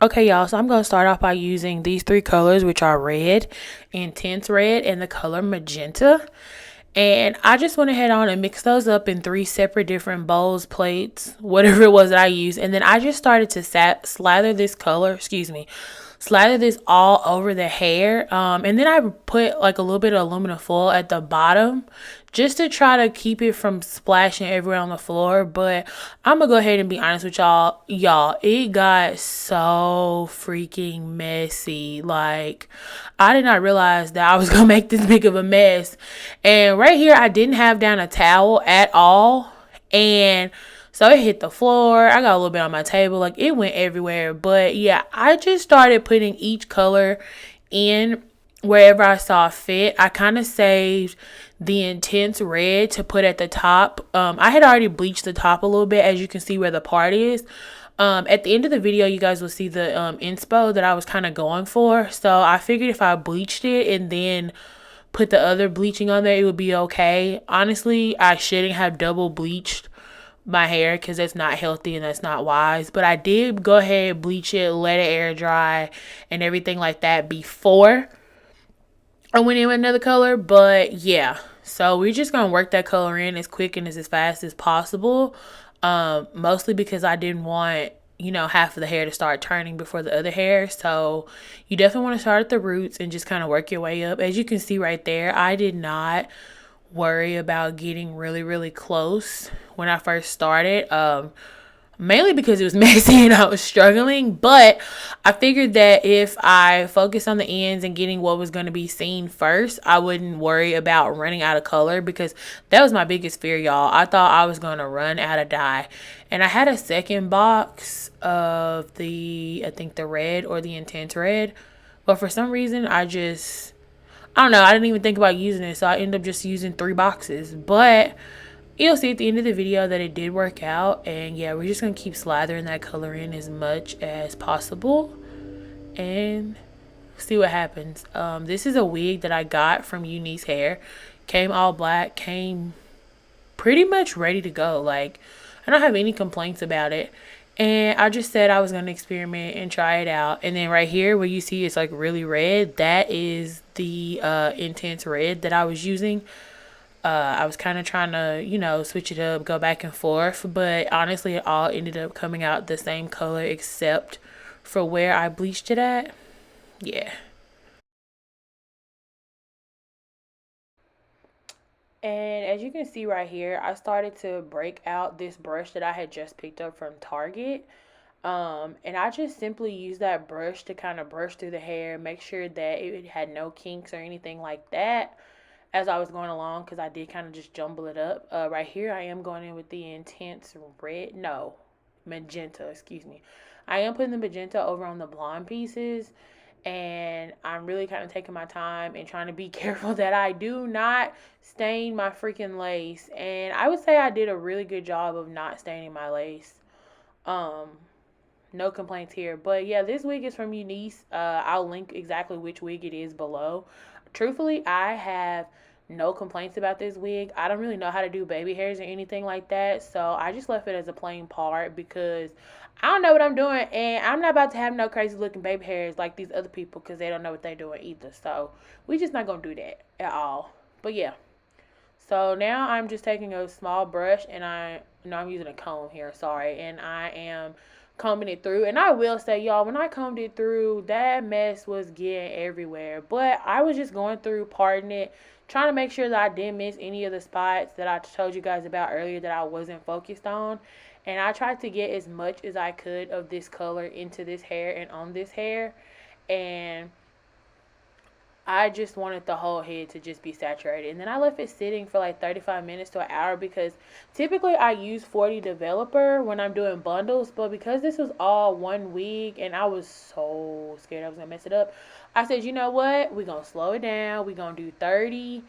Okay, y'all, so I'm going to start off by using these three colors, which are red, intense red, and the color magenta. And I just went ahead on and mixed those up in three separate different bowls, plates, whatever it was that I used. And then I just started to slather this color, slather this all over the hair. And then I put like a little bit of aluminum foil at the bottom just to try to keep it from splashing everywhere on the floor. But I'm gonna go ahead and be honest with y'all. It got so freaking messy. Like, I did not realize that I was gonna make this big of a mess. And right here, I didn't have down a towel at all. And so it hit the floor. I got a little bit on my table. Like, it went everywhere. But yeah, I just started putting each color in wherever I saw fit. I kind of saved the intense red to put at the top. I had already bleached the top a little bit, as you can see where the part is. At the end of the video, you guys will see the inspo that I was kind of going for. So I figured if I bleached it and then put the other bleaching on there, it would be okay. Honestly, I shouldn't have double bleached my hair because that's not healthy and that's not wise. But I did go ahead, bleach it, let it air dry and everything like that before I went in with another color. But yeah, so we're just gonna work that color in as quick and as fast as possible. Mostly because I didn't want, half of the hair to start turning before the other hair. So you definitely want to start at the roots and just kind of work your way up. As you can see right there, I did not worry about getting really, really close when I first started. Mainly because it was messy and I was struggling. But I figured that if I focused on the ends and getting what was going to be seen first, I wouldn't worry about running out of color, because that was my biggest fear, y'all. I thought I was going to run out of dye. And I had a second box of I think the red or the intense red. But for some reason, I don't know. I didn't even think about using it. So I ended up just using 3 boxes. But you'll see at the end of the video that it did work out. And yeah, we're just going to keep slathering that color in as much as possible and see what happens. This is a wig that I got from Unice hair. Came all black, came pretty much ready to go. Like, I don't have any complaints about it. And I just said I was going to experiment and try it out. And then right here where you see it's like really red, that is the intense red that I was using. I was kind of trying to, switch it up, go back and forth. But honestly, it all ended up coming out the same color except for where I bleached it at. Yeah. And as you can see right here, I started to break out this brush that I had just picked up from Target. And I just simply used that brush to kind of brush through the hair, make sure that it had no kinks or anything like that as I was going along, because I did kind of just jumble it up. Right here, I am going in with the intense red, no, magenta, excuse me. I am putting the magenta over on the blonde pieces, and I'm really kind of taking my time and trying to be careful that I do not stain my freaking lace. And I would say I did a really good job of not staining my lace. Um, no complaints here. But yeah, this wig is from Unice. I'll link exactly which wig it is below. Truthfully, I have no complaints about this wig. I don't really know how to do baby hairs or anything like that, so I just left it as a plain part because I don't know what I'm doing, and I'm not about to have no crazy looking baby hairs like these other people because they don't know what they're doing either. So we just not gonna do that at all. But yeah, so now I'm just taking a small brush, and I'm using a comb here, sorry, and I am combing it through. And I will say, y'all, when I combed it through, that mess was getting everywhere. But I was just going through, parting it, trying to make sure that I didn't miss any of the spots that I told you guys about earlier that I wasn't focused on. And I tried to get as much as I could of this color into this hair and on this hair. And I just wanted the whole head to just be saturated. And then I left it sitting for like 35 minutes to an hour, because typically I use 40 developer when I'm doing bundles. But because this was all one wig and I was so scared I was going to mess it up, I said, you know what? We're going to slow it down. We're going to do 30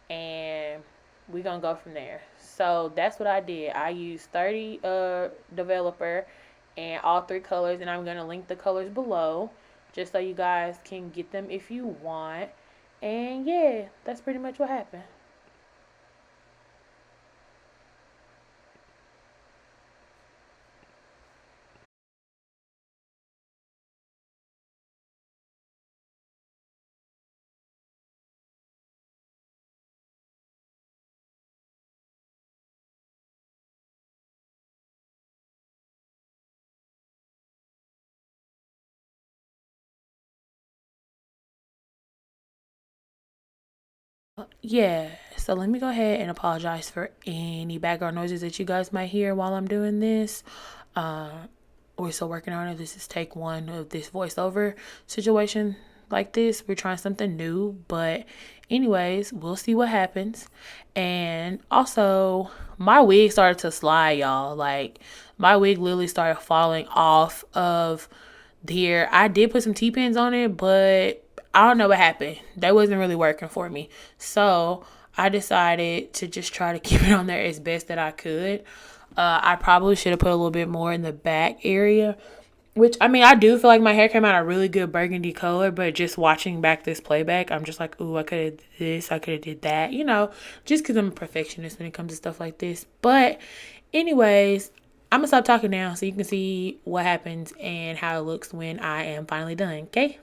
and we're going to go from there. So that's what I did. I used 30 developer and all 3 colors. And I'm going to link the colors below just so you guys can get them if you want. And yeah, that's pretty much what happened. Yeah, so let me go ahead and apologize for any background noises that you guys might hear while I'm doing this. uh we're still working on it. This is take one of this voiceover situation. Like this, we're trying something new, but anyways, we'll see what happens. And also, my wig started to slide, y'all. Like, my wig literally started falling off of here. I did put some T-pins on it, but I don't know what happened. That wasn't really working for me. So I decided to just try to keep it on there as best that I could. I probably should have put a little bit more in the back area, which, I mean, I do feel like my hair came out a really good burgundy color, but just watching back this playback, I'm just like, ooh, I could have did this, I could have did that, just because I'm a perfectionist when it comes to stuff like this. But anyways, I'm gonna stop talking now so you can see what happens and how it looks when I am finally done, okay?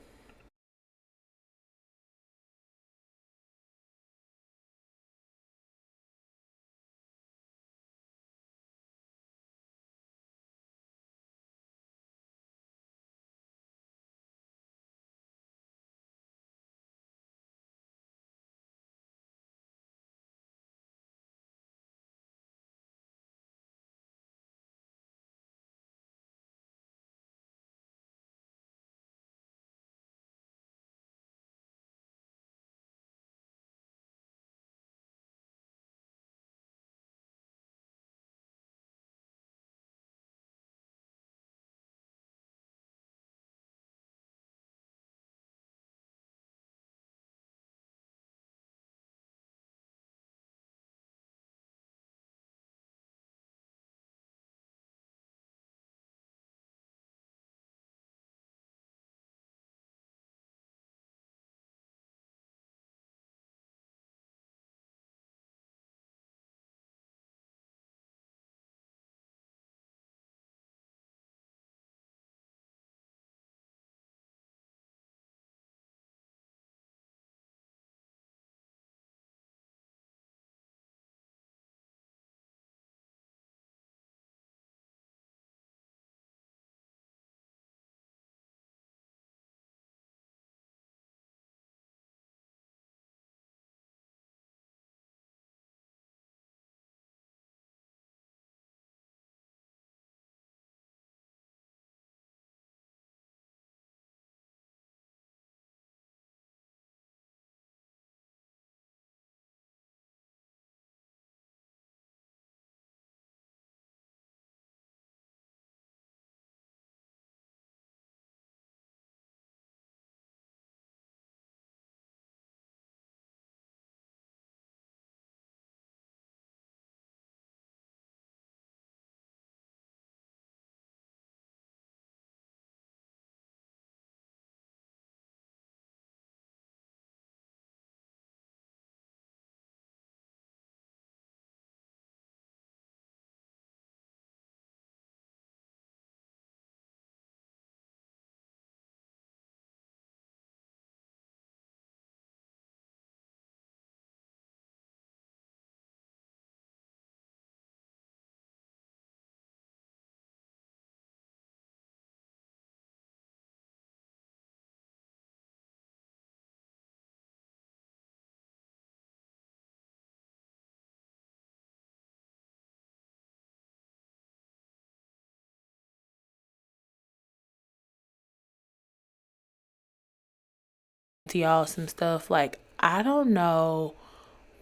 To y'all some stuff, like, I don't know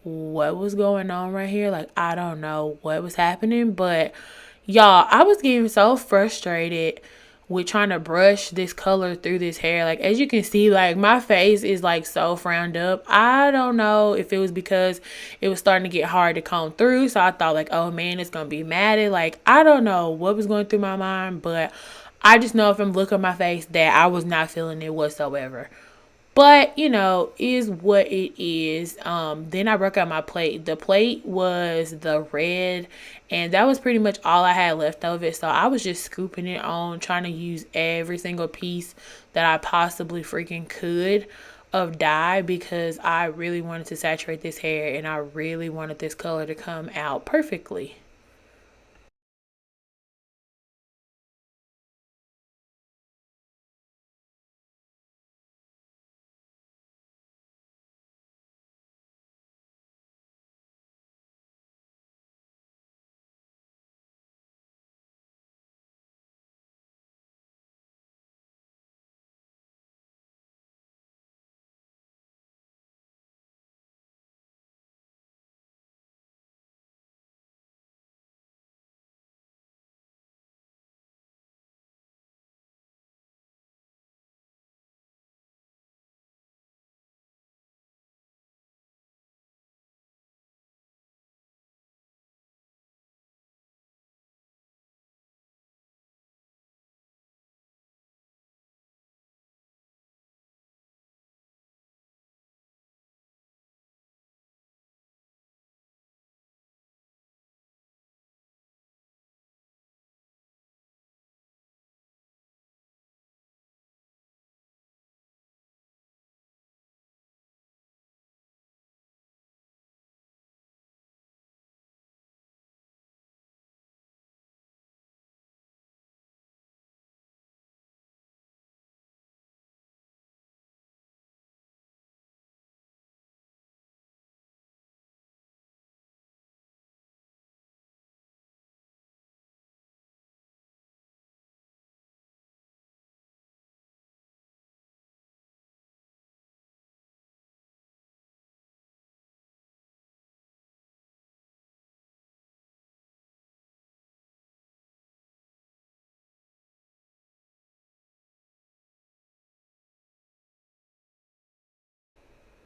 what was going on right here. Like, I don't know what was happening, but y'all, I was getting so frustrated with trying to brush this color through this hair. Like, as you can see, like, my face is like so frowned up. I don't know if it was because it was starting to get hard to comb through, so I thought like, oh man, it's gonna be matted. Like, I don't know what was going through my mind, but I just know from look at my face that I was not feeling it whatsoever. But is what it is. Then I broke out my plate. The plate was the red, and that was pretty much all I had left of it. So I was just scooping it on, trying to use every single piece that I possibly freaking could of dye, because I really wanted to saturate this hair and I really wanted this color to come out perfectly.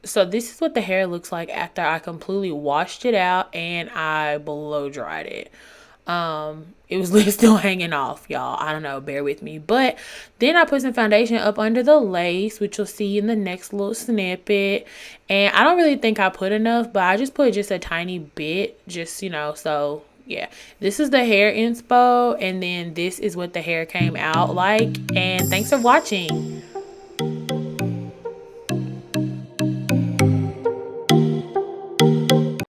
So this is what the hair looks like after I completely washed it out and I blow dried it. It was still hanging off, y'all. I don't know, bear with me. But then I put some foundation up under the lace, which you'll see in the next little snippet. And I don't really think I put enough, but I just put just a tiny bit, just, you know, so yeah. This is the hair inspo, and then this is what the hair came out like. And thanks for watching.